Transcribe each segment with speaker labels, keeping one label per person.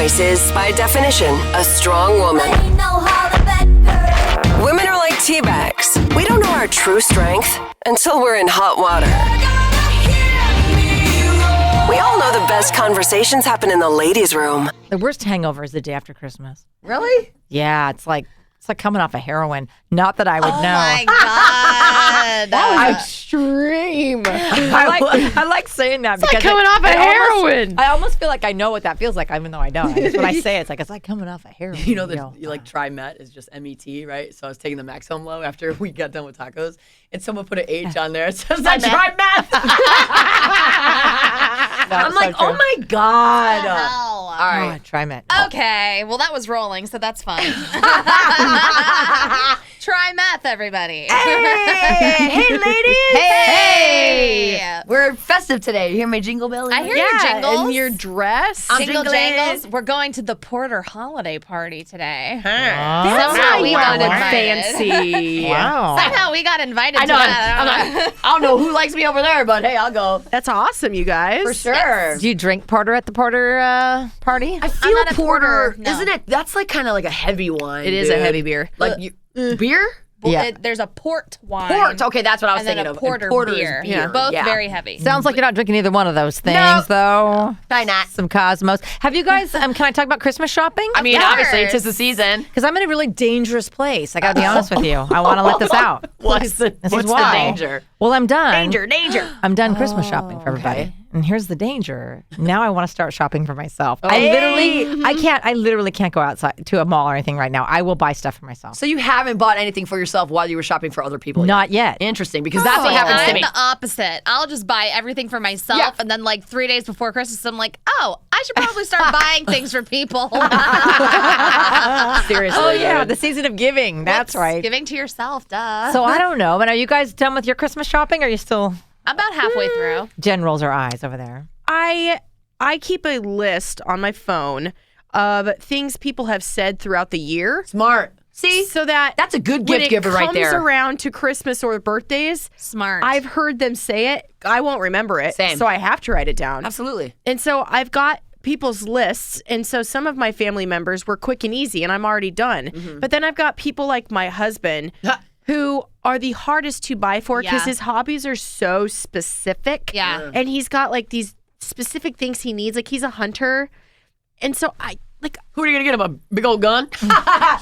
Speaker 1: voice is, by definition, a strong woman. Women are like tea bags. We don't know our true strength until we're in hot water. We all know the best conversations happen in the ladies' room.
Speaker 2: The worst hangover is the day after Christmas.
Speaker 3: Really?
Speaker 2: Yeah, it's like coming off of heroin. Not that I would know.
Speaker 4: Oh my God.
Speaker 3: That was extreme.
Speaker 2: I like saying that because
Speaker 3: like coming off of heroin.
Speaker 2: I almost feel like I know what that feels like, even though I don't. Just when I say it, it's like coming off of heroin.
Speaker 5: You know, you like TriMet is just MET, right? So I was taking the Max Home Low after we got done with tacos, and someone put an H on there. It says I tried meth. I'm like, oh my God.
Speaker 4: Hell.
Speaker 5: All right.
Speaker 2: Oh, try meth.
Speaker 4: Okay, well, that was rolling, so that's fine. Try meth, everybody.
Speaker 5: Hey, ladies.
Speaker 4: Hey.
Speaker 5: We're festive today. You hear my jingle bell?
Speaker 4: I hear your jingles.
Speaker 3: And your dress.
Speaker 4: Jingle
Speaker 5: jingling.
Speaker 4: jangles. We're going to the Porter holiday party today.
Speaker 3: That's
Speaker 4: Somehow
Speaker 3: how
Speaker 4: we
Speaker 3: you
Speaker 4: got
Speaker 3: wanted
Speaker 4: invited.
Speaker 3: fancy.
Speaker 2: Wow.
Speaker 4: Somehow we got invited
Speaker 5: I know.
Speaker 4: to that.
Speaker 5: I don't know who likes me over there, but hey, I'll go.
Speaker 3: That's awesome, you guys.
Speaker 5: For sure.
Speaker 2: Do you drink porter at the Porter party?
Speaker 5: I feel
Speaker 4: not a porter, no.
Speaker 5: Isn't it? That's like kind of like a heavy wine.
Speaker 3: It is a heavy beer.
Speaker 5: Like beer?
Speaker 4: Well,
Speaker 2: Yeah.
Speaker 4: there's a port wine.
Speaker 5: Port. Okay, that's what I was
Speaker 4: And then
Speaker 5: thinking
Speaker 4: a
Speaker 5: of.
Speaker 4: porter
Speaker 5: And porter is
Speaker 4: beer.
Speaker 5: beer.
Speaker 4: Both
Speaker 5: Yeah.
Speaker 4: very heavy.
Speaker 2: Sounds like you're not drinking either one of those things, though.
Speaker 5: Why not?
Speaker 2: Some Cosmos. Have you guys? Can I talk about Christmas shopping?
Speaker 5: I mean,
Speaker 4: course.
Speaker 5: obviously, 'tis the season.
Speaker 2: Because I'm in a really dangerous place. I got to be honest with you. I want to let this out.
Speaker 5: What's the
Speaker 2: This
Speaker 5: what's
Speaker 2: is
Speaker 5: the
Speaker 2: why.
Speaker 5: danger?
Speaker 2: Well, I'm done.
Speaker 5: Danger.
Speaker 2: I'm done Christmas shopping for everybody. And here's the danger. Now I want to start shopping for myself. I literally can't go outside to a mall or anything right now. I will buy stuff for myself.
Speaker 5: So you haven't bought anything for yourself while you were shopping for other people?
Speaker 2: Not yet.
Speaker 5: Interesting, because that's what
Speaker 4: See,
Speaker 5: happens to
Speaker 4: I'm
Speaker 5: me.
Speaker 4: the opposite. I'll just buy everything for myself,
Speaker 5: Yeah.
Speaker 4: and then like 3 days before Christmas, I'm like, oh, I should probably start buying things for people.
Speaker 5: Seriously.
Speaker 2: Oh, yeah.
Speaker 5: dude.
Speaker 2: The season of giving. That's right.
Speaker 4: Giving to yourself, duh.
Speaker 2: So I don't know. But are you guys done with your Christmas shopping? Or are you still
Speaker 4: About halfway through.
Speaker 2: Jen rolls her eyes over there?
Speaker 3: I keep a list on my phone of things people have said throughout the year.
Speaker 5: Smart. See?
Speaker 3: So that
Speaker 5: That's a good
Speaker 3: when
Speaker 5: gift
Speaker 3: it
Speaker 5: giver right
Speaker 3: comes
Speaker 5: there.
Speaker 3: around to Christmas or birthdays,
Speaker 4: Smart.
Speaker 3: I've heard them say it. I won't remember it.
Speaker 5: Same.
Speaker 3: So I have to write it down.
Speaker 5: Absolutely.
Speaker 3: And so I've got people's lists. And so some of my family members were quick and easy, and I'm already done. But then I've got people like my husband who are the hardest to buy for because
Speaker 4: Yeah.
Speaker 3: his hobbies are so specific.
Speaker 4: Yeah.
Speaker 3: And he's got like these specific things he needs. Like he's a hunter. And so
Speaker 5: Who are you going to get him? A big old gun?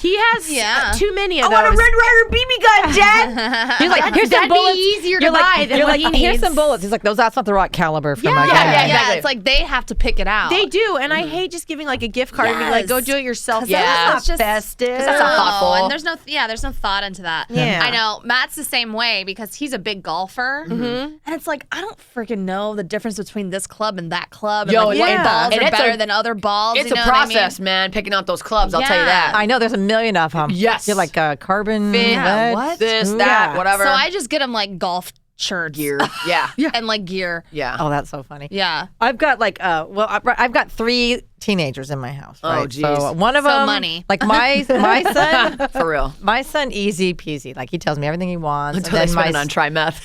Speaker 3: he has
Speaker 4: Yeah.
Speaker 3: too many of
Speaker 5: I
Speaker 3: those.
Speaker 5: want a Red Ryder BB gun, Jen!
Speaker 2: He's like, here's some
Speaker 3: That'd be
Speaker 2: bullets.
Speaker 3: easier to
Speaker 2: You're like,
Speaker 3: buy than
Speaker 2: you're
Speaker 3: what
Speaker 2: like,
Speaker 3: he
Speaker 2: here's
Speaker 3: needs.
Speaker 2: some bullets. He's like, that's not the right caliber for my
Speaker 3: Yeah,
Speaker 2: gun.
Speaker 5: yeah, exactly.
Speaker 4: It's like they have to pick it out.
Speaker 3: They do, and I hate just giving like a gift card and being like, "Go do it yourself."
Speaker 5: Yeah.
Speaker 4: It's just
Speaker 2: festive.
Speaker 5: That's not thoughtful.
Speaker 4: And there's no thought into that.
Speaker 3: Yeah.
Speaker 4: I know Matt's the same way because he's a big golfer, and it's like I don't freaking know the difference between this club and that club. And
Speaker 5: Yo,
Speaker 4: like,
Speaker 5: yeah.
Speaker 4: what balls
Speaker 5: And
Speaker 4: are
Speaker 5: it's
Speaker 4: better
Speaker 5: a-
Speaker 4: than other balls.
Speaker 5: It's
Speaker 4: you know
Speaker 5: a
Speaker 4: what I mean?
Speaker 5: process, man, picking out those clubs. I'll tell you
Speaker 4: Yeah.
Speaker 5: that.
Speaker 2: I know there's a million of them.
Speaker 5: Yes.
Speaker 2: You're like carbon.
Speaker 5: Yeah,
Speaker 2: what?
Speaker 5: This,
Speaker 2: Ooh,
Speaker 5: that,
Speaker 2: yeah.
Speaker 5: whatever.
Speaker 4: So I just get him like golf shirts,
Speaker 5: Gear. Yeah.
Speaker 4: and like gear.
Speaker 5: Yeah.
Speaker 2: Oh, that's so funny.
Speaker 4: Yeah.
Speaker 2: I've got like, I've got 3 teenagers in my house.
Speaker 5: Oh,
Speaker 2: Right?
Speaker 5: geez.
Speaker 2: So one of
Speaker 4: So
Speaker 2: them,
Speaker 4: money.
Speaker 2: like my son,
Speaker 5: For real.
Speaker 2: my son, easy peasy. Like he tells me everything he wants.
Speaker 5: Until they
Speaker 2: and
Speaker 5: spend
Speaker 2: then
Speaker 5: it on TriMeth.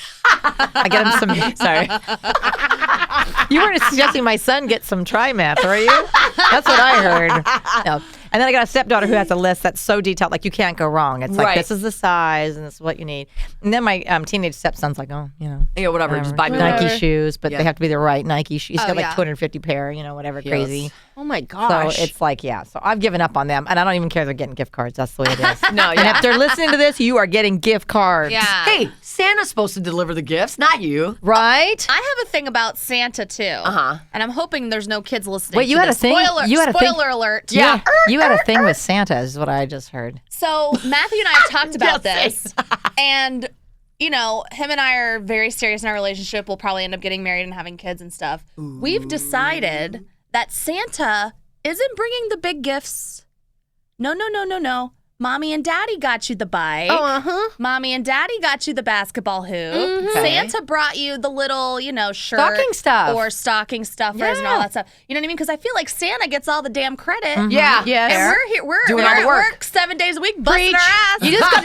Speaker 2: I get him some. Sorry, you weren't suggesting my son get some TriMeth, were you? That's what I heard. No. And then I got a stepdaughter who has a list that's so detailed, like you can't go wrong. It's like
Speaker 5: Right.
Speaker 2: this is the size and this is what you need. And then my teenage stepson's like, oh,
Speaker 5: Yeah, whatever. Just buy me
Speaker 2: Nike
Speaker 5: whatever.
Speaker 2: shoes, but
Speaker 5: Yeah.
Speaker 2: they have to be the right Nike shoes. He's
Speaker 4: Oh,
Speaker 2: got like
Speaker 4: yeah.
Speaker 2: 250 pair, whatever, crazy.
Speaker 3: Oh my
Speaker 2: So
Speaker 3: gosh!
Speaker 2: it's like, yeah. So I've given up on them, and I don't even care if they're getting gift cards. That's the way it is.
Speaker 5: No,
Speaker 2: And
Speaker 5: yeah.
Speaker 2: if they're listening to this, you are getting gift cards.
Speaker 4: Yeah.
Speaker 5: Hey, Santa's supposed to deliver the gifts, not you.
Speaker 2: Right?
Speaker 4: I have a thing about Santa too.
Speaker 5: Uh-huh.
Speaker 4: And I'm hoping there's no kids listening.
Speaker 2: Wait, you
Speaker 4: to
Speaker 2: had
Speaker 4: this.
Speaker 2: a thing?
Speaker 4: Spoiler,
Speaker 2: You had a thing?
Speaker 4: spoiler alert.
Speaker 5: Yeah.
Speaker 2: You had a thing with Santa, is what I just heard.
Speaker 4: So Matthew and I have talked about
Speaker 5: Yes.
Speaker 4: this, and him and I are very serious in our relationship. We'll probably end up getting married and having kids and stuff. We've decided that Santa isn't bringing the big gifts. No. Mommy and Daddy got you the bike. Mommy and Daddy got you the basketball hoop. Santa brought you the little, shirt.
Speaker 2: Stocking stuff.
Speaker 4: Or stocking stuffers and all that stuff. You know what I mean? Because I feel like Santa gets all the damn credit.
Speaker 5: Yeah.
Speaker 3: Yes.
Speaker 4: And we're here. We're
Speaker 5: Doing all
Speaker 4: at
Speaker 5: the work.
Speaker 4: work 7 days a week, busting our ass.
Speaker 2: You just got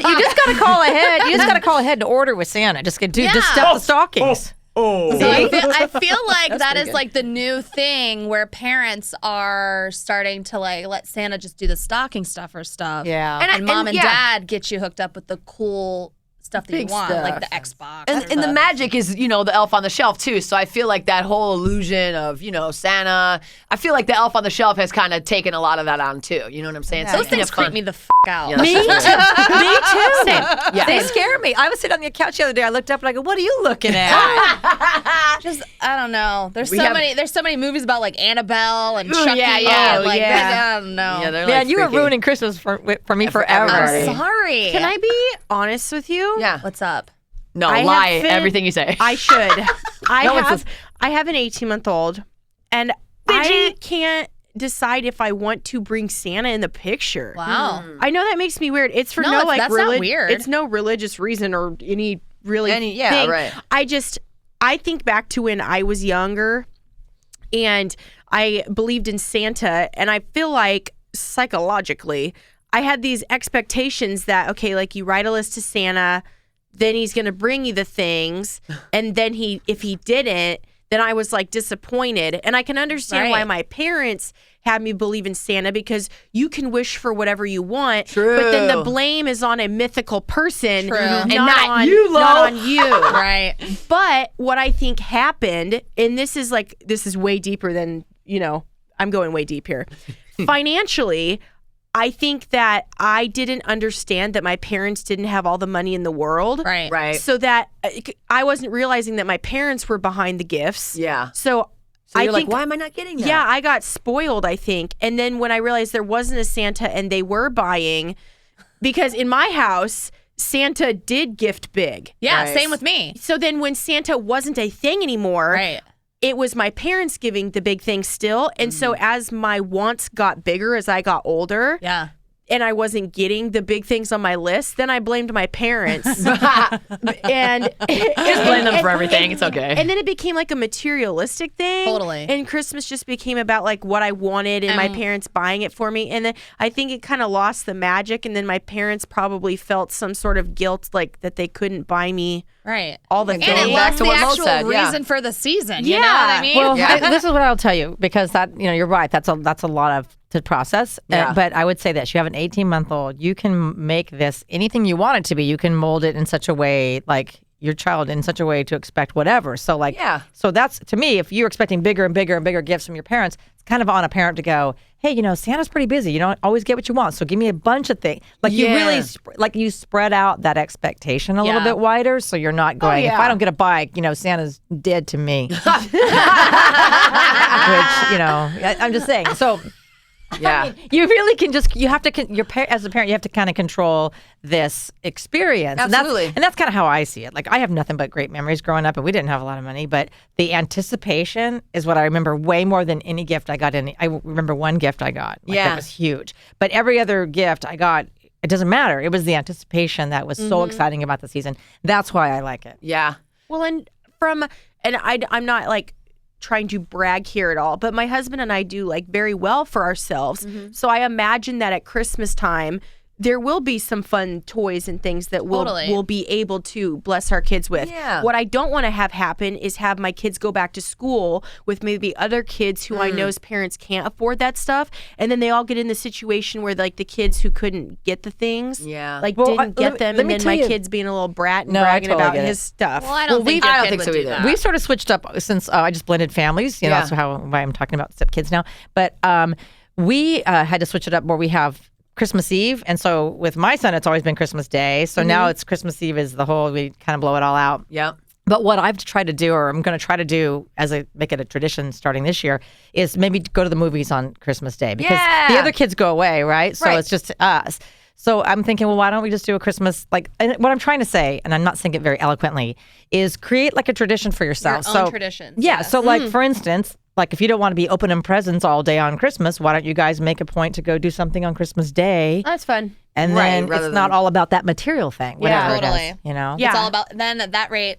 Speaker 2: to call ahead. You just got to call ahead and order with Santa. Just step the stockings.
Speaker 5: Oh.
Speaker 4: So I feel like that is like the new thing where parents are starting to like let Santa just do the stocking stuffer stuff.
Speaker 2: Yeah.
Speaker 4: And mom and dad get you hooked up with the cool stuff that you
Speaker 5: Big
Speaker 4: want, like the
Speaker 5: stuff.
Speaker 4: Xbox.
Speaker 5: And the magic is, the elf on the shelf too. So I feel like that whole illusion of, Santa, I feel like the elf on the shelf has kind of taken a lot of that on too. You know what I'm saying? So
Speaker 4: Those
Speaker 5: you can
Speaker 4: things
Speaker 5: have
Speaker 4: creep
Speaker 5: fun.
Speaker 4: me the out.
Speaker 5: Yeah,
Speaker 2: Me too. Me too.
Speaker 5: Yeah.
Speaker 2: They scare me. I was sitting on the couch the other day. I looked up and I go, "What are you looking at?"
Speaker 4: Just I don't know. There's
Speaker 5: We
Speaker 4: so
Speaker 5: have-
Speaker 4: many. There's so many movies about like Annabelle and
Speaker 5: Ooh,
Speaker 4: Chucky.
Speaker 5: yeah.
Speaker 4: And, like,
Speaker 3: Yeah.
Speaker 4: I don't know.
Speaker 5: Yeah, they're
Speaker 2: Man,
Speaker 5: like
Speaker 2: you were
Speaker 5: freaky.
Speaker 2: ruining Christmas for me forever.
Speaker 4: I'm
Speaker 5: everybody.
Speaker 4: sorry.
Speaker 3: Can I be honest with you?
Speaker 5: Yeah.
Speaker 4: What's up?
Speaker 5: No,
Speaker 3: I have
Speaker 5: lie.
Speaker 3: been-
Speaker 5: Everything you say.
Speaker 3: I should.
Speaker 5: No one says-
Speaker 3: I have an 18-month-old, and I can't decide if I want to bring Santa in the picture.
Speaker 4: Wow.
Speaker 3: I know that makes me weird. It's for
Speaker 4: No,
Speaker 3: no
Speaker 4: it's-
Speaker 3: like
Speaker 4: that's not weird.
Speaker 3: It's no religious reason or any really
Speaker 5: Yeah,
Speaker 3: thing.
Speaker 5: right.
Speaker 3: I think back to when I was younger, and I believed in Santa, and I feel like psychologically I had these expectations that okay, like you write a list to Santa, then he's going to bring you the things, and then if he didn't, then I was like disappointed. And I can understand why
Speaker 4: Right.
Speaker 3: my parents had me believe in Santa, because you can wish for whatever you want,
Speaker 5: True.
Speaker 3: but then the blame is on a mythical person,
Speaker 4: True.
Speaker 3: not,
Speaker 4: And
Speaker 5: not
Speaker 3: on
Speaker 5: you, Lo.
Speaker 3: not on you.
Speaker 4: Right.
Speaker 3: But what I think happened, and this is way deeper than, I'm going way deep here. Financially, I think that I didn't understand that my parents didn't have all the money in the world.
Speaker 4: Right.
Speaker 5: Right.
Speaker 3: So that I wasn't realizing that my parents were behind the gifts.
Speaker 5: Yeah.
Speaker 3: So
Speaker 5: So
Speaker 3: I
Speaker 5: you're
Speaker 3: think,
Speaker 5: like, why am I not getting that?
Speaker 3: yeah, I got spoiled, I think. And then when I realized there wasn't a Santa and they were buying, because in my house, Santa did gift big.
Speaker 4: Yeah.
Speaker 5: Right.
Speaker 4: Same with me.
Speaker 3: So then when Santa wasn't a thing anymore,
Speaker 4: Right.
Speaker 3: it was my parents giving the big thing still. And so as my wants got bigger as I got older,
Speaker 4: Yeah.
Speaker 3: and I wasn't getting the big things on my list, then I blamed my parents. and
Speaker 5: Just blame them for everything. It's okay.
Speaker 3: And then it became like a materialistic thing.
Speaker 4: Totally.
Speaker 3: And Christmas just became about like what I wanted and my parents buying it for me. And then I think it kind of lost the magic. And then my parents probably felt some sort of guilt, like that they couldn't buy me
Speaker 4: Right.
Speaker 3: all the
Speaker 4: And
Speaker 3: things.
Speaker 4: it
Speaker 5: Going back
Speaker 4: lost
Speaker 5: to
Speaker 4: the
Speaker 5: what Mo
Speaker 4: actual
Speaker 5: said, yeah.
Speaker 4: reason for the season. You know what I mean?
Speaker 2: Well,
Speaker 5: Yeah.
Speaker 2: this is what I'll tell you, because that you're right. That's a lot of to process.
Speaker 5: Yeah.
Speaker 2: But I would say this: you have an 18-month-old. You can make this anything you want it to be. You can mold it in such a way, like your child, in such a way to expect whatever. So like,
Speaker 5: Yeah.
Speaker 2: So that's, to me, if you're expecting bigger and bigger and bigger gifts from your parents, it's kind of on a parent to go, hey, Santa's pretty busy. You don't always get what you want, so give me a bunch of things. Like you
Speaker 5: Yeah.
Speaker 2: really, you spread out that expectation a little
Speaker 4: Yeah.
Speaker 2: bit wider, so you're not going. If
Speaker 3: yeah.
Speaker 2: I don't get a bike, Santa's dead to me. Which, I'm just saying. So
Speaker 5: Yeah.
Speaker 2: you really can just, you have to, as a parent, you have to kind of control this experience.
Speaker 5: Absolutely.
Speaker 2: And that's kind of how I see it. Like, I have nothing but great memories growing up, and we didn't have a lot of money, but the anticipation is what I remember way more than any gift I got. I remember one gift I got. Like,
Speaker 5: Yeah.
Speaker 2: that was huge. But every other gift I got, it doesn't matter. It was the anticipation that was so exciting about the season. That's why I like it.
Speaker 5: Yeah.
Speaker 3: Well, I'm not like trying to brag here at all, but my husband and I do like very well for ourselves. So I imagine that at Christmas time, there will be some fun toys and things that
Speaker 4: Totally.
Speaker 3: we'll be able to bless our kids with.
Speaker 5: Yeah.
Speaker 3: What I don't want to have happen is have my kids go back to school with maybe other kids who I know's parents can't afford that stuff, and then they all get in the situation where like the kids who couldn't get the things,
Speaker 5: Yeah.
Speaker 3: like
Speaker 2: Well,
Speaker 3: didn't get
Speaker 2: let
Speaker 3: them,
Speaker 2: me
Speaker 3: and then
Speaker 2: tell
Speaker 3: my
Speaker 2: you-
Speaker 3: kid's being a little brat and
Speaker 2: No, I
Speaker 3: bragging
Speaker 2: totally
Speaker 3: about
Speaker 2: get it.
Speaker 3: his stuff.
Speaker 4: Well, I don't think
Speaker 5: I
Speaker 4: your
Speaker 5: don't
Speaker 4: kid
Speaker 5: think
Speaker 4: would
Speaker 5: so
Speaker 4: do
Speaker 5: either.
Speaker 4: that.
Speaker 2: We sort of switched up since I just blended families.
Speaker 5: Yeah.
Speaker 2: That's why I'm talking about kids now. But we had to switch it up where we have Christmas Eve, and so with my son, it's always been Christmas Day. So now it's Christmas Eve is we kind of blow it all out.
Speaker 5: Yep.
Speaker 2: But what I've tried to do, or I'm going to try to do, as I make it a tradition starting this year, is maybe go to the movies on Christmas Day, because the
Speaker 5: Yeah.
Speaker 2: other kids go away, right? So
Speaker 5: Right.
Speaker 2: it's just us. So I'm thinking, well, why don't we just do a Christmas, and what I'm trying to say, and I'm not saying it very eloquently, is create like a tradition for yourself.
Speaker 4: Your own
Speaker 2: so
Speaker 4: traditions,
Speaker 2: Yeah.
Speaker 4: yes.
Speaker 2: So like, for instance, like if you don't want to be opening presents all day on Christmas, why don't you guys make a point to go do something on Christmas Day?
Speaker 3: That's fun.
Speaker 2: And
Speaker 5: Right,
Speaker 2: then
Speaker 5: rather
Speaker 2: it's not
Speaker 5: than-
Speaker 2: all about that material thing, whatever it
Speaker 4: Totally.
Speaker 2: is, Yeah.
Speaker 3: Yeah.
Speaker 4: It's all about, then at that rate,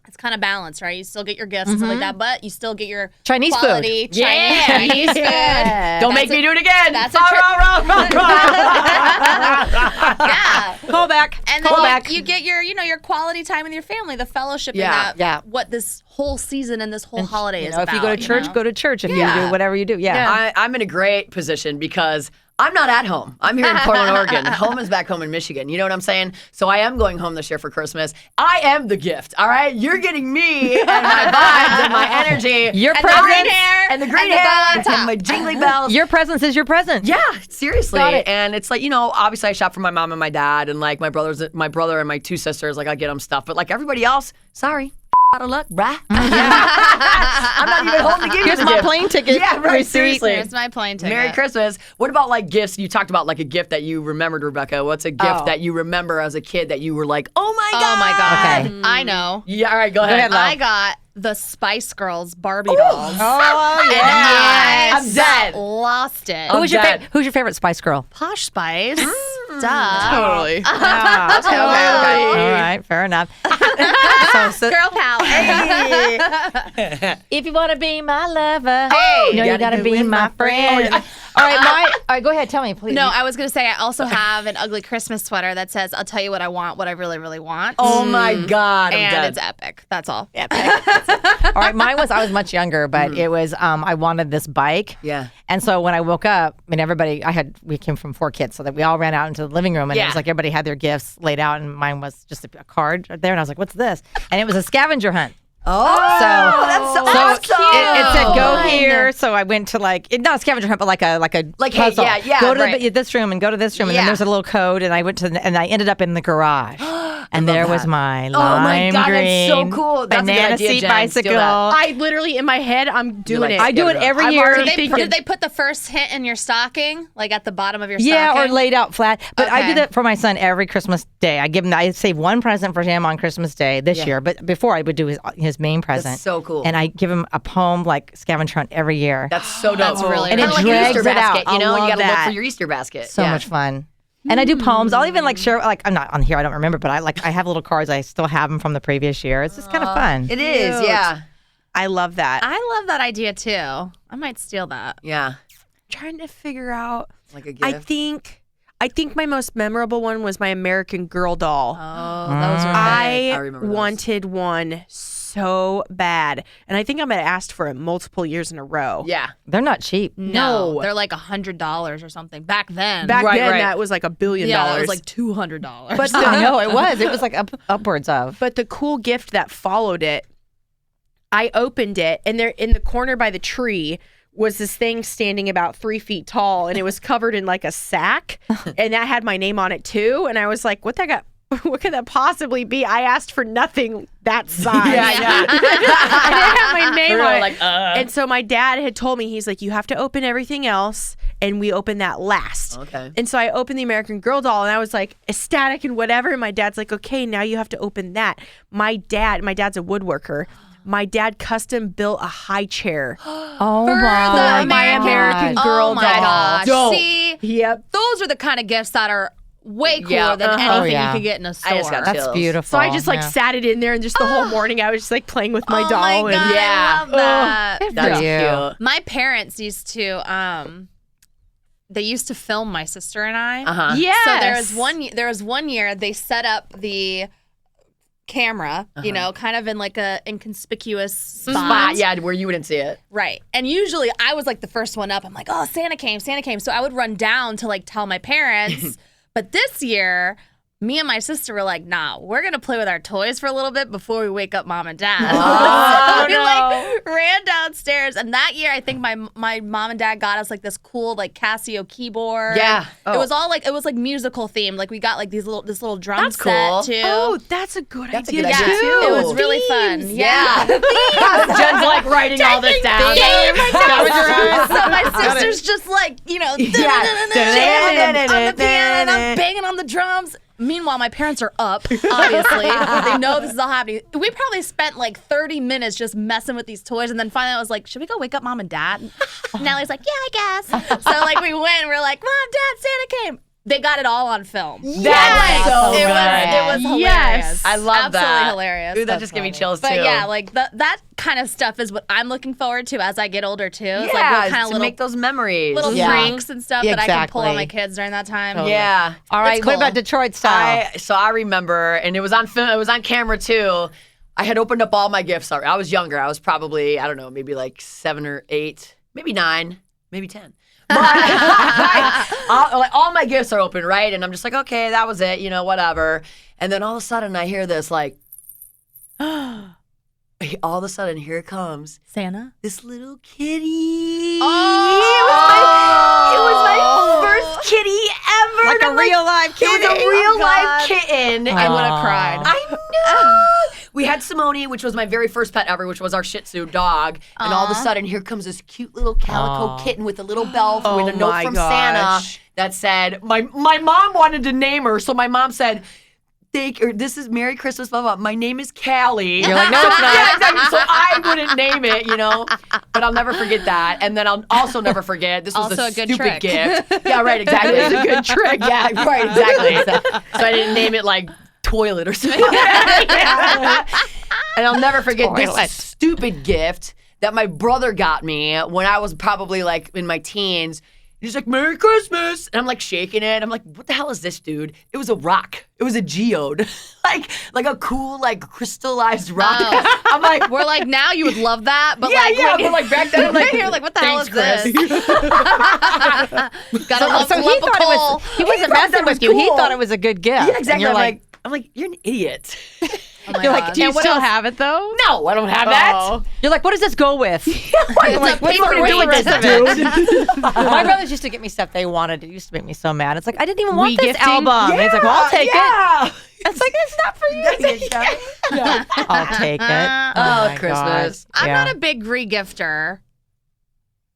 Speaker 4: it's kind of balanced, right? You still get your gifts and stuff like that, but you still get your
Speaker 2: Chinese food.
Speaker 4: quality
Speaker 5: Yeah.
Speaker 4: Chinese food.
Speaker 5: Don't make me do it again.
Speaker 4: that's a
Speaker 5: Rah,
Speaker 4: tri-
Speaker 5: rah, rah, rah, rah.
Speaker 4: Yeah.
Speaker 2: Call back.
Speaker 4: And
Speaker 2: Call
Speaker 4: then
Speaker 2: back.
Speaker 4: you get your, your quality time with your family, the fellowship,
Speaker 5: Yeah.
Speaker 4: and
Speaker 2: Yeah.
Speaker 4: what this whole season and this whole holiday is
Speaker 2: If
Speaker 4: about.
Speaker 2: you go to church, go to church. If you
Speaker 5: Yeah.
Speaker 2: do whatever you do,
Speaker 5: I'm in a great position because I'm not at home. I'm here in Portland, Oregon. Home is back home in Michigan. You know what I'm saying? So I am going home this year for Christmas. I am the gift, all right? You're getting me and my vibes and my energy.
Speaker 2: Your
Speaker 5: and the
Speaker 2: presents.
Speaker 5: green hair. And the green
Speaker 4: and the bow
Speaker 5: hair.
Speaker 4: on top.
Speaker 5: And my jingly bells.
Speaker 2: Your presence is your present.
Speaker 5: Yeah, seriously.
Speaker 2: Got it.
Speaker 5: And it's like, obviously I shop for my mom and my dad and like my brother and my two sisters, like I get them stuff. But like everybody else, sorry. Out of luck, bruh. I'm not even home to give you
Speaker 2: Here's
Speaker 5: the
Speaker 2: my
Speaker 5: gift.
Speaker 2: plane ticket.
Speaker 5: Yeah, right.
Speaker 2: receipt.
Speaker 5: Seriously.
Speaker 4: Here's my plane ticket.
Speaker 5: Merry Christmas. What about like gifts? You talked about like a gift that you remembered, Rebecca. What's a gift that you remember as a kid that you were like, oh my God?
Speaker 4: Oh my God.
Speaker 2: Okay.
Speaker 4: I know.
Speaker 5: Yeah, all right, go ahead.
Speaker 2: ahead, love.
Speaker 4: I got the Spice Girls Barbie dolls.
Speaker 2: Oh, yeah.
Speaker 4: I
Speaker 5: I'm dead.
Speaker 4: lost it.
Speaker 5: Oh,
Speaker 2: Who's your favorite Spice Girl?
Speaker 4: Posh Spice. Duh.
Speaker 3: Totally.
Speaker 2: Okay. All right, fair enough. so,
Speaker 4: Girl power.
Speaker 2: if you want to be my lover,
Speaker 4: Hey.
Speaker 2: you gotta be my friend. All right, go ahead. Tell me, please.
Speaker 4: No, I was going to say I also have an ugly Christmas sweater that says, I'll tell you what I want, what I really, really want.
Speaker 5: Oh my God. I'm
Speaker 4: and
Speaker 5: dead.
Speaker 4: it's epic. That's all.
Speaker 2: All right, mine was, I was much younger, but it was, I wanted this bike.
Speaker 5: Yeah.
Speaker 2: And so when I woke up, we came from 4 kids, so that we all ran out into the living room, and it was like everybody had their gifts laid out, and mine was just a card there, and I was like, what's this? And it was a scavenger hunt.
Speaker 5: Oh, that's so awesome.
Speaker 2: It said go here, so I went to not a scavenger hunt, but like a puzzle.
Speaker 5: Hey, yeah,
Speaker 2: go to
Speaker 5: right.
Speaker 2: this room and go to this room, and then
Speaker 5: Yeah.
Speaker 2: there's a little code, and I went to and I ended up in the garage, and there was my
Speaker 5: Oh my
Speaker 2: lime
Speaker 5: God,
Speaker 2: green
Speaker 5: that's so cool. That's a good
Speaker 2: banana
Speaker 5: idea,
Speaker 2: seat
Speaker 5: Jen.
Speaker 2: bicycle.
Speaker 5: Steal that.
Speaker 3: I literally, in my head, I'm doing
Speaker 5: like,
Speaker 3: it.
Speaker 2: I do it every
Speaker 3: I'm
Speaker 2: year.
Speaker 3: already
Speaker 4: Did they put the first hint in your stocking, like at the bottom of your
Speaker 2: Yeah,
Speaker 4: stocking?
Speaker 2: or laid out flat. But I do
Speaker 4: Okay.
Speaker 2: that for my son every Christmas day. I save one present for him on Christmas Day this year, but before I would do his main present.
Speaker 5: so cool.
Speaker 2: And I give him a poem like scavenger hunt every year.
Speaker 5: That's so dope.
Speaker 4: That's really
Speaker 2: And
Speaker 4: cool.
Speaker 2: it
Speaker 5: Kinda like an
Speaker 2: drags
Speaker 5: Easter
Speaker 2: it out.
Speaker 5: basket, you
Speaker 2: I
Speaker 5: know? You
Speaker 2: love
Speaker 5: got to look
Speaker 2: that.
Speaker 5: for your Easter basket.
Speaker 2: So
Speaker 5: Yeah.
Speaker 2: much fun. And I do poems. I'll even share, I'm not on here, I don't remember, but I have little cards. I still have them from the previous year. It's just kind of fun.
Speaker 5: It is, yeah.
Speaker 3: I love that.
Speaker 4: I love that idea too. I might steal that.
Speaker 5: Yeah.
Speaker 3: Trying to figure out.
Speaker 5: Like a gift.
Speaker 3: I think my most memorable one was my American Girl doll.
Speaker 4: Oh, those are
Speaker 3: I
Speaker 5: remember those.
Speaker 3: wanted one so bad, and I think I'm gonna asked for it multiple years in a row.
Speaker 5: Yeah.
Speaker 2: They're not cheap.
Speaker 4: No,
Speaker 3: No.
Speaker 4: they're like $100 or something. Back then.
Speaker 3: Back
Speaker 5: Right,
Speaker 3: then,
Speaker 5: right.
Speaker 3: that was like $1 billion.
Speaker 4: yeah, it was like $200.
Speaker 3: But
Speaker 2: I know it was. It was like upwards of.
Speaker 3: But the cool gift that followed it, I opened it, and there in the corner by the tree was this thing standing about 3 feet tall, and it was covered in like a sack, and that had my name on it too. And I was like, what could that possibly be? I asked for nothing that size.
Speaker 5: Yeah.
Speaker 3: I didn't have my name
Speaker 5: We're
Speaker 3: on
Speaker 5: all
Speaker 3: it.
Speaker 5: like,
Speaker 3: And so my dad had told me, he's like, you have to open everything else, and we opened that last.
Speaker 5: Okay.
Speaker 3: And so I opened the American Girl doll, and I was like ecstatic and whatever. And my dad's like, okay, now you have to open that. My dad's a woodworker. My dad custom built a high chair.
Speaker 2: Oh
Speaker 4: For
Speaker 2: my
Speaker 4: the
Speaker 3: my American Girl
Speaker 4: oh my
Speaker 3: doll.
Speaker 4: gosh.
Speaker 5: Dope.
Speaker 4: See,
Speaker 3: Yep.
Speaker 4: those are the kind of gifts that are way cooler
Speaker 5: Yeah.
Speaker 4: than
Speaker 5: Uh-huh.
Speaker 4: anything
Speaker 2: Oh, yeah.
Speaker 4: you could get in a store.
Speaker 5: I just got
Speaker 2: That's
Speaker 5: chills.
Speaker 2: beautiful.
Speaker 3: So I just
Speaker 2: Yeah.
Speaker 3: sat it in there, and just the whole morning I was just like playing with my
Speaker 4: oh
Speaker 3: doll.
Speaker 4: my God,
Speaker 3: and
Speaker 5: Yeah.
Speaker 4: I love that.
Speaker 5: That's
Speaker 2: you.
Speaker 5: cute.
Speaker 4: My parents used to they used to film my sister and I.
Speaker 5: Uh-huh.
Speaker 3: yes.
Speaker 4: So there was one year they set up the camera, you know, kind of in like a inconspicuous spot.
Speaker 5: Spot, yeah, where you wouldn't see it.
Speaker 4: Right. And usually I was like the first one up. I'm like, oh, Santa came. So I would run down to like tell my parents. But this year, me and my sister were like, nah, we're going to play with our toys for a little bit before we wake up mom and dad. So we like ran downstairs. And that year, I think my mom and dad got us like this cool like Casio keyboard.
Speaker 5: Yeah.
Speaker 4: It was all like, it was like musical themed. Like we got like this little drum
Speaker 5: That's
Speaker 4: set
Speaker 5: cool.
Speaker 4: too.
Speaker 3: Oh, that's a good
Speaker 5: That's a
Speaker 3: idea.
Speaker 5: good
Speaker 4: yeah,
Speaker 5: idea, too.
Speaker 4: it was really fun.
Speaker 3: Themes.
Speaker 4: Yeah.
Speaker 5: Jen's like writing all this down.
Speaker 4: So my sister's just like, you know, jamming on the piano and I'm banging on the drums. Meanwhile, my parents are up, obviously. They know this is all happening. We probably spent like 30 minutes just messing with these toys. And then finally I was like, should we go wake up mom and dad? And Nellie's like, yeah, I guess. So like we went and we're like, Mom, Dad, Santa came. they got it all on film.
Speaker 5: That's so
Speaker 4: it
Speaker 5: good.
Speaker 4: was hilarious.
Speaker 3: Yes.
Speaker 5: I love that.
Speaker 4: Absolutely hilarious.
Speaker 5: Dude, that just gave me chills
Speaker 4: But
Speaker 5: too.
Speaker 4: yeah, like that kind of stuff is what I'm looking forward to as I get older too. It's like
Speaker 5: yeah,
Speaker 4: what kind of
Speaker 5: to
Speaker 4: little
Speaker 5: make those memories.
Speaker 4: little
Speaker 2: Yeah.
Speaker 4: pranks and stuff that I can pull on
Speaker 2: Exactly.
Speaker 4: my kids during that time.
Speaker 5: Yeah.
Speaker 2: All right.
Speaker 4: It's
Speaker 2: What
Speaker 4: cool.
Speaker 2: about Detroit style?
Speaker 5: I remember, and it was on film. It was on camera too. I had opened up all my gifts already. I was younger. I was probably, I don't know, maybe like 7 or 8, maybe 9, maybe 10. But all my gifts are open, right? And I'm just like, okay, that was it, whatever. And then all of a sudden, I hear this like, all of a sudden, here it comes.
Speaker 4: Santa.
Speaker 5: This little kitty.
Speaker 4: Oh!
Speaker 5: It was my first kitty ever.
Speaker 2: Like
Speaker 5: And
Speaker 2: a
Speaker 5: I'm
Speaker 2: real live
Speaker 5: It was
Speaker 2: kitty.
Speaker 5: a real
Speaker 4: Oh,
Speaker 5: live
Speaker 4: God.
Speaker 5: kitten.
Speaker 4: I would have cried.
Speaker 5: I know. We had Simone, which was my very first pet ever, which was our Shih Tzu dog. And all of a sudden, here comes this cute little calico kitten with a little bell with a note
Speaker 3: my
Speaker 5: from
Speaker 3: gosh.
Speaker 5: Santa that said, my mom wanted to name her. So my mom said, this is Merry Christmas, blah, blah. My name is Callie.
Speaker 2: You're like, no, it's not.
Speaker 5: Yeah, exactly. So I wouldn't name it, But I'll never forget that. And then I'll also never forget, this was
Speaker 4: Also
Speaker 5: a
Speaker 4: a good trick.
Speaker 5: stupid gift. Yeah, right, exactly. It's a good trick. Yeah, right, exactly. So I didn't name it like toilet or something. And I'll never forget
Speaker 2: Toilet.
Speaker 5: this stupid gift that my brother got me when I was probably like in my teens. He's like, Merry Christmas. And I'm like shaking it. I'm like, what the hell is this, dude? It was a rock. It was a geode. like a cool, like crystallized rock. I'm like,
Speaker 4: We're like, now you would love that, but
Speaker 5: but like back then, I'm like,
Speaker 4: you're like, what the hell is
Speaker 5: thanks,
Speaker 4: this?
Speaker 5: Chris.
Speaker 4: Gotta love
Speaker 2: So
Speaker 4: the
Speaker 2: he
Speaker 4: lump of
Speaker 2: thought it was.
Speaker 4: coal.
Speaker 2: He wasn't
Speaker 5: thought that
Speaker 2: messing
Speaker 5: was
Speaker 2: with you. He
Speaker 5: cool.
Speaker 2: thought it was a good gift.
Speaker 5: Yeah,
Speaker 2: And
Speaker 5: exactly.
Speaker 2: you're
Speaker 5: I'm like, you're an idiot.
Speaker 4: Oh my
Speaker 2: You're like,
Speaker 4: God.
Speaker 2: do you
Speaker 3: And what
Speaker 2: still
Speaker 3: else?
Speaker 2: have it though?
Speaker 5: No, I don't have that.
Speaker 2: You're like, what does this go with?
Speaker 4: It's a paper
Speaker 2: do with
Speaker 4: weight.
Speaker 2: this of it? My brothers used to get me stuff they wanted. It used to make me so mad. It's like I didn't even want this
Speaker 3: gifting?
Speaker 2: album. And it's like, well, I'll take it.
Speaker 5: Yeah.
Speaker 2: It's like it's not for you. I'll take it.
Speaker 5: Oh,
Speaker 2: my
Speaker 5: Christmas.
Speaker 2: God.
Speaker 4: I'm
Speaker 2: Yeah.
Speaker 4: not a big regifter.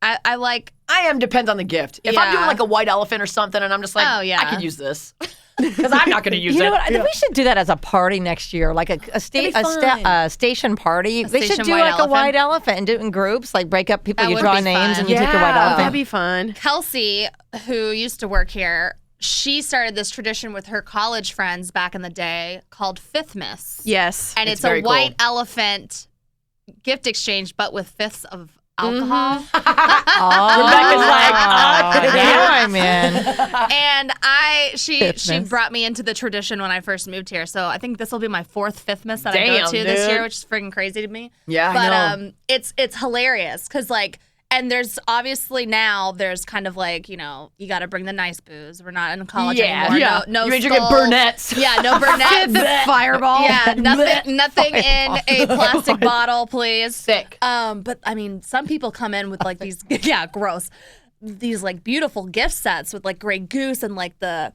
Speaker 4: I like.
Speaker 5: I am, depends on the gift. If I'm
Speaker 4: Yeah.
Speaker 5: doing like a white elephant or something and I'm just like,
Speaker 4: Oh, yeah.
Speaker 5: I could use this. Because I'm not going to use
Speaker 2: You
Speaker 5: it.
Speaker 2: know what? I think we should do that as a party next year, like a station party. They should
Speaker 4: station
Speaker 2: do
Speaker 4: white
Speaker 2: like
Speaker 4: elephant.
Speaker 2: a white elephant and do it in groups, like break up people.
Speaker 4: That
Speaker 2: You
Speaker 4: would
Speaker 2: draw
Speaker 4: be
Speaker 2: names
Speaker 4: fun.
Speaker 2: and you take a white elephant.
Speaker 3: That'd be fun.
Speaker 4: Kelsey, who used to work here, she started this tradition with her college friends back in the day called Fifth Miss.
Speaker 3: Yes.
Speaker 4: And
Speaker 5: It's
Speaker 4: it's a
Speaker 5: very cool.
Speaker 4: white elephant gift exchange, but with fifths of alcohol.
Speaker 5: Rebecca's like,
Speaker 2: now I'm in.
Speaker 4: And she
Speaker 2: Fifth-miss.
Speaker 4: brought me into the tradition when I first moved here. So I think this will be my 4th Fifth Miss that I
Speaker 5: Damn,
Speaker 4: go to this
Speaker 5: dude.
Speaker 4: year, which is freaking crazy to me.
Speaker 5: Yeah, I
Speaker 4: but
Speaker 5: know.
Speaker 4: it's hilarious because like. And there's obviously now there's kind of like, you got to bring the nice booze. We're not in college
Speaker 5: Yeah.
Speaker 4: anymore.
Speaker 5: Yeah.
Speaker 4: No
Speaker 5: You mean drinking
Speaker 4: Skull.
Speaker 5: Burnett's.
Speaker 4: Yeah, no Burnett's.
Speaker 3: Fireball.
Speaker 4: Yeah, nothing in a plastic bottle, please.
Speaker 5: Sick.
Speaker 4: But I mean, some people come in with like these, gross. These like beautiful gift sets with like Grey Goose and like the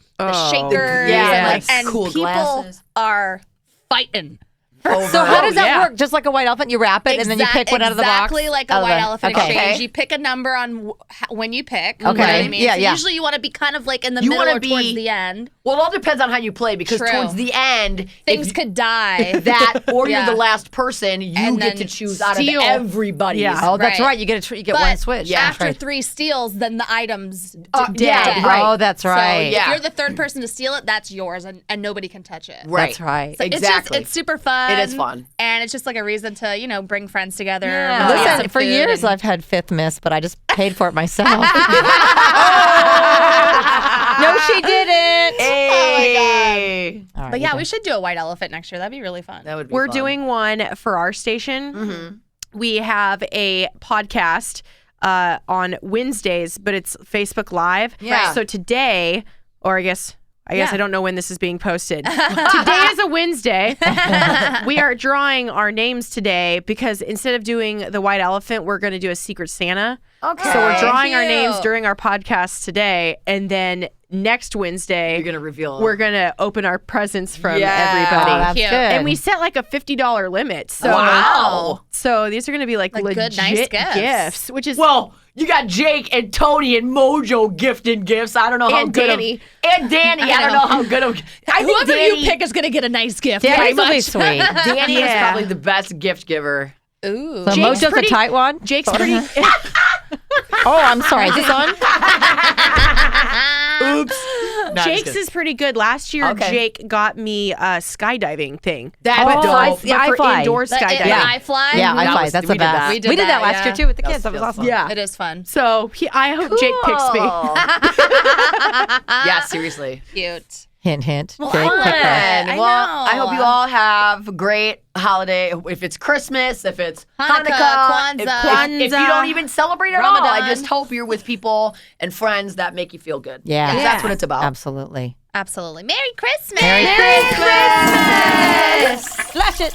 Speaker 4: shakers.
Speaker 5: yeah,
Speaker 4: and,
Speaker 5: like, cool
Speaker 4: people
Speaker 5: glasses.
Speaker 4: are fighting.
Speaker 2: So how does that work? Just like a white elephant, you wrap it and then you pick one out of the box?
Speaker 4: Exactly like a
Speaker 2: Out of
Speaker 4: white
Speaker 2: the-
Speaker 4: elephant
Speaker 2: okay.
Speaker 4: exchange. You pick a number on when you pick. You know
Speaker 2: Okay.
Speaker 4: what I mean?
Speaker 2: Yeah,
Speaker 4: so
Speaker 2: yeah.
Speaker 4: usually you want to be kind of like in the
Speaker 5: You
Speaker 4: middle
Speaker 5: wanna
Speaker 4: or towards
Speaker 5: be-
Speaker 4: the end.
Speaker 5: Well, it all depends on how you play because
Speaker 4: True.
Speaker 5: towards the end,
Speaker 4: Things
Speaker 5: if
Speaker 4: could die.
Speaker 5: that or
Speaker 4: Yeah.
Speaker 5: you're the last person, you
Speaker 4: And
Speaker 5: get
Speaker 4: then
Speaker 5: to choose out of
Speaker 3: steal.
Speaker 5: everybody's.
Speaker 3: Yeah.
Speaker 2: Oh, that's
Speaker 4: Right.
Speaker 2: right. You get you get
Speaker 4: But
Speaker 2: one switch.
Speaker 5: Yeah.
Speaker 4: after
Speaker 2: Right.
Speaker 4: 3 steals, then the item's
Speaker 5: yeah,
Speaker 4: dead.
Speaker 5: right.
Speaker 2: Oh, that's right.
Speaker 4: So
Speaker 5: Yeah.
Speaker 4: if you're the 3rd person to steal it, that's yours, and nobody can touch it.
Speaker 5: Right.
Speaker 2: That's right.
Speaker 4: So
Speaker 5: Exactly.
Speaker 4: It's super fun.
Speaker 5: It is fun.
Speaker 4: And it's just like a reason to, bring friends together.
Speaker 5: Yeah.
Speaker 4: maybe get
Speaker 2: Listen,
Speaker 4: some
Speaker 2: for
Speaker 4: food
Speaker 2: years
Speaker 4: and-
Speaker 2: I've had Fifth Miss, but I just paid for it myself. No, she didn't.
Speaker 5: Hey.
Speaker 2: All right,
Speaker 4: But
Speaker 2: you
Speaker 4: yeah,
Speaker 2: go.
Speaker 4: we should do a white elephant next year. That'd be really fun.
Speaker 5: That would be
Speaker 3: We're
Speaker 5: fun.
Speaker 3: doing one for our station. We have a podcast on Wednesdays, but it's Facebook Live.
Speaker 5: Yeah.
Speaker 3: So today, or I guess
Speaker 4: Yeah.
Speaker 3: I don't know when this is being posted. Today is a Wednesday. We are drawing our names today because instead of doing the white elephant, we're going to do a Secret Santa.
Speaker 5: Okay.
Speaker 3: So we're drawing our
Speaker 4: Cute.
Speaker 3: names during our podcast today, and then next Wednesday
Speaker 5: You're going to reveal
Speaker 3: we're going to open our presents from
Speaker 5: Yeah.
Speaker 3: everybody.
Speaker 2: Oh, that's
Speaker 4: Cute.
Speaker 2: good.
Speaker 3: And we set like a $50 limit. So
Speaker 5: Wow.
Speaker 3: so these are going to be like
Speaker 4: Like good,
Speaker 3: legit
Speaker 4: nice gifts.
Speaker 3: gifts, which is
Speaker 5: Well, you got Jake and Tony and Mojo gifting gifts. I don't know how
Speaker 3: And
Speaker 5: good.
Speaker 3: Danny.
Speaker 5: And Danny. I don't know how good. I think
Speaker 4: Whoever
Speaker 5: Danny,
Speaker 4: you pick is going to get a nice gift.
Speaker 2: Danny's
Speaker 4: pretty
Speaker 2: will be
Speaker 4: much.
Speaker 2: sweet.
Speaker 5: Danny is
Speaker 3: Yeah.
Speaker 5: probably the best gift giver.
Speaker 4: Ooh.
Speaker 2: So
Speaker 3: Jake's
Speaker 2: Mojo's
Speaker 3: pretty-
Speaker 2: a tight one.
Speaker 3: Jake's pretty.
Speaker 2: Oh, I'm sorry. Is this on?
Speaker 5: Oops.
Speaker 3: think
Speaker 5: No, I'm just
Speaker 3: Jake's
Speaker 5: kidding.
Speaker 3: is pretty good. Last year,
Speaker 5: Okay.
Speaker 3: Jake got me a skydiving thing.
Speaker 5: That's
Speaker 2: Oh,
Speaker 5: dope.
Speaker 2: I see.
Speaker 3: But for
Speaker 2: iFly.
Speaker 3: indoor
Speaker 4: The
Speaker 3: skydiving.
Speaker 4: iFly?
Speaker 2: Yeah,
Speaker 5: That
Speaker 2: iFly.
Speaker 5: was-
Speaker 2: That's
Speaker 5: we
Speaker 2: the
Speaker 5: did that.
Speaker 2: best.
Speaker 4: We did
Speaker 2: We did that
Speaker 4: that,
Speaker 2: last year
Speaker 4: yeah.
Speaker 2: too with the
Speaker 5: That
Speaker 2: kids. That was
Speaker 5: feels
Speaker 2: awesome.
Speaker 5: fun.
Speaker 3: Yeah.
Speaker 4: It is fun.
Speaker 3: So I hope Jake picks me.
Speaker 5: Yeah, seriously.
Speaker 4: Cute.
Speaker 2: Hint, hint. Jake,
Speaker 5: Fun.
Speaker 2: pick her.
Speaker 4: I
Speaker 5: Well, I hope
Speaker 4: know.
Speaker 5: you all have a great holiday. If it's Christmas, if it's
Speaker 4: Hanukkah,
Speaker 5: Hanukkah,
Speaker 4: Kwanzaa.
Speaker 5: if you don't even celebrate at all, I
Speaker 4: Ramadan.
Speaker 5: just hope you're with people and friends that make you feel good.
Speaker 2: Yeah.
Speaker 5: 'Cause that's what it's about.
Speaker 2: Absolutely.
Speaker 4: Absolutely. Merry Christmas.
Speaker 2: Merry Christmas! Flash it.